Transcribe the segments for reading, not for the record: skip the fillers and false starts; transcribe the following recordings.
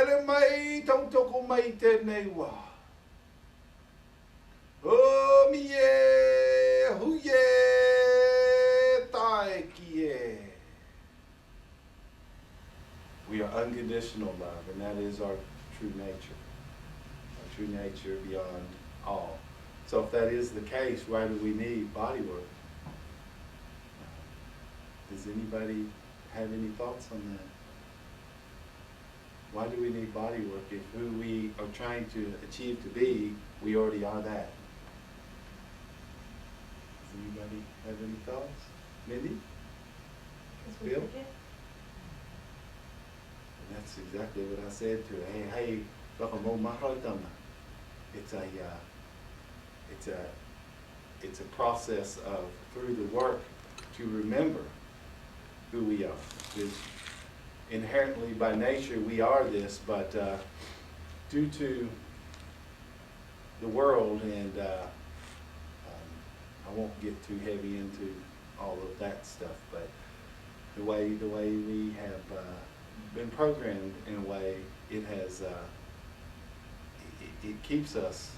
Wale mai tau toko mai tēnei wā. O mi e, hu e, tae ki e. We are unconditional love, and that is our true nature. Our true nature beyond all. So if that is the case, why do we need body work? Does anybody have any thoughts on that? Why do we need body work if who we are trying to achieve to be, we already are that? Does anybody have any thoughts? Mindy? Bill? And that's exactly what I said to her. Hey, it's a process of, through the work, to remember who we are. Because inherently, by nature, we are this, but due to the world, and I won't get too heavy into all of that stuff, but the way we have been programmed in a way, it has it keeps us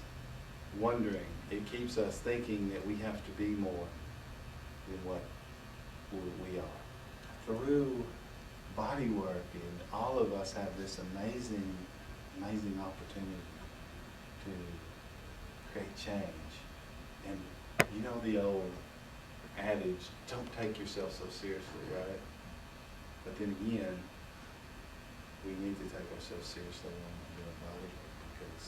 wondering. It keeps us thinking that we have to be more than what we are. Through body work, and all of us have this amazing opportunity to create change. And you know the old adage, don't take yourself so seriously, right? But then again, we need to take ourselves seriously when we do body work, because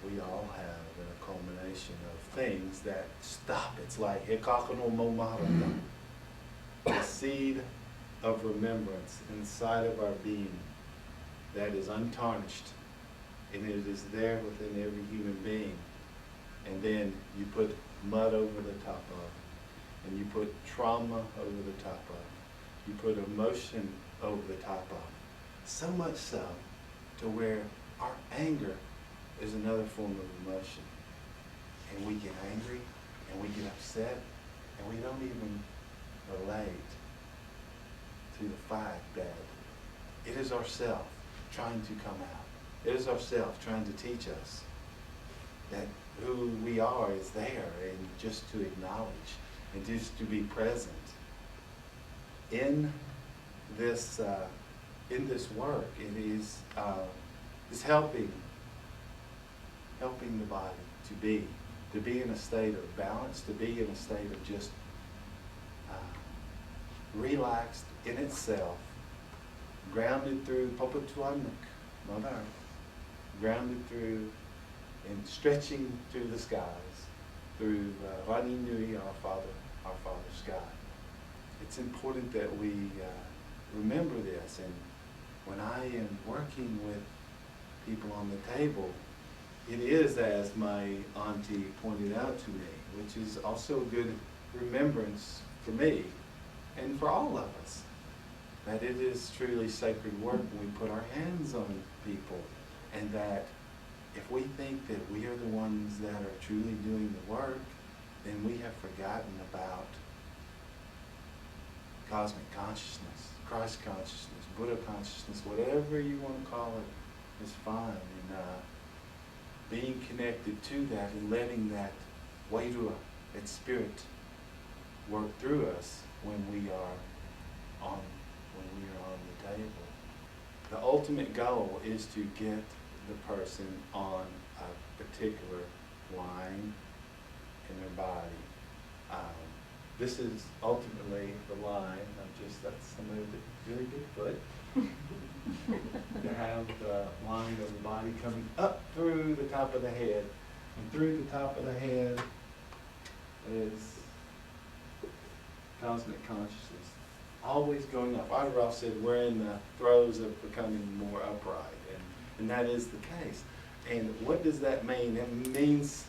we all have a culmination of things that stop. It's like the seed of remembrance inside of our being that is untarnished, and it is there within every human being. And then you put mud over the top of it, and you put trauma over the top of it, you put emotion over the top of it. So much so to where our anger is another form of emotion. And we get angry, and we get upset, and we don't even relate to the fact that it is ourself trying to come out. It is ourself trying to teach us that who we are is there, and just to acknowledge and just to be present in this work. It is helping the body to be in a state of balance, to be in a state of just relaxed in itself, grounded through Popatuanuk, Mother Earth, grounded through and stretching through the skies, through Rani Nui, our Father Sky. It's important that we remember this, and when I am working with people on the table, it is, as my auntie pointed out to me, which is also a good remembrance for me and for all of us, that it is truly sacred work when we put our hands on people, and that if we think that we are the ones that are truly doing the work, then we have forgotten about cosmic consciousness, Christ consciousness, Buddha consciousness, whatever you want to call it is fine. And being connected to that and letting that wairua, that spirit, work through us when we are on the table. The ultimate goal is to get the person on a particular line in their body. This is ultimately the line. That's somebody with a really big foot. To have the line of the body coming up through the top of the head. And through the top of the head is cosmic consciousness. Always going up. Adderall said we're in the throes of becoming more upright. And that is the case. And what does that mean? It means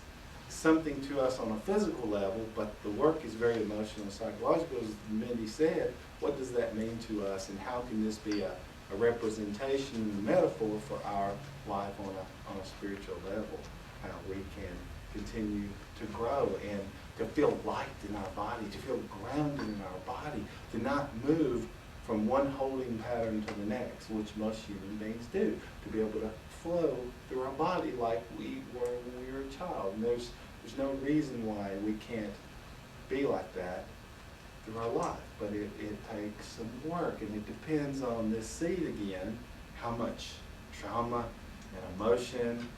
something to us on a physical level, but the work is very emotional and psychological, as Mindy said. What does that mean to us, and how can this be a representation and a metaphor for our life on a spiritual level? How we can continue to grow and to feel light in our body, to feel grounded in our body, to not move from one holding pattern to the next, which most human beings do, to be able to flow through our body like we were when we were a child. And there's no reason why we can't be like that through our life, but it takes some work, and it depends on this seed again, how much trauma and emotion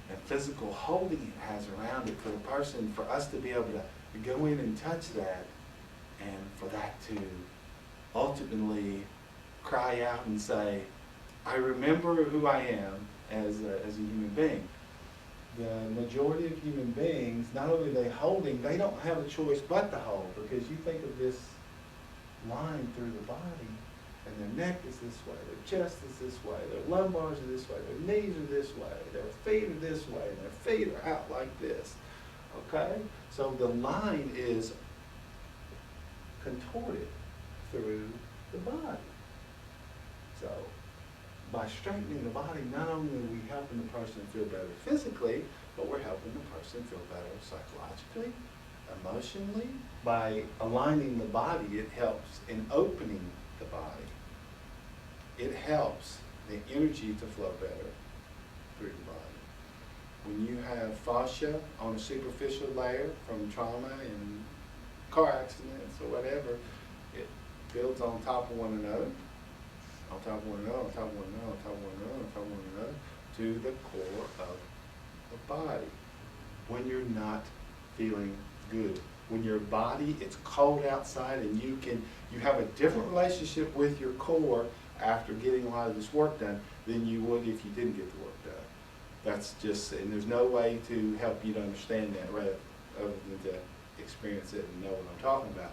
and physical holding it has around it for the person, for us to be able to go in and touch that, and for that to ultimately cry out and say, I remember who I am as a human being. The majority of human beings, not only are they holding, they don't have a choice but to hold, because you think of this line through the body, and their neck is this way, their chest is this way, their lumbars are this way, their knees are this way, their feet are this way, and their feet are out like this. Okay? So the line is contorted through the body. So by straightening the body, not only are we helping the person feel better physically, but we're helping the person feel better psychologically, emotionally. By aligning the body, it helps in opening the body. It helps the energy to flow better through the body. When you have fascia on a superficial layer from trauma and car accidents or whatever, it builds on top of one another, on top of one another, on top of one another, on top of one another, on top of one another, to the core of the body. When you're not feeling good, when your body, it's cold outside, and you have a different relationship with your core after getting a lot of this work done than you would if you didn't get the work done. That's just, and there's no way to help you to understand that, rather, other than to experience it and know what I'm talking about.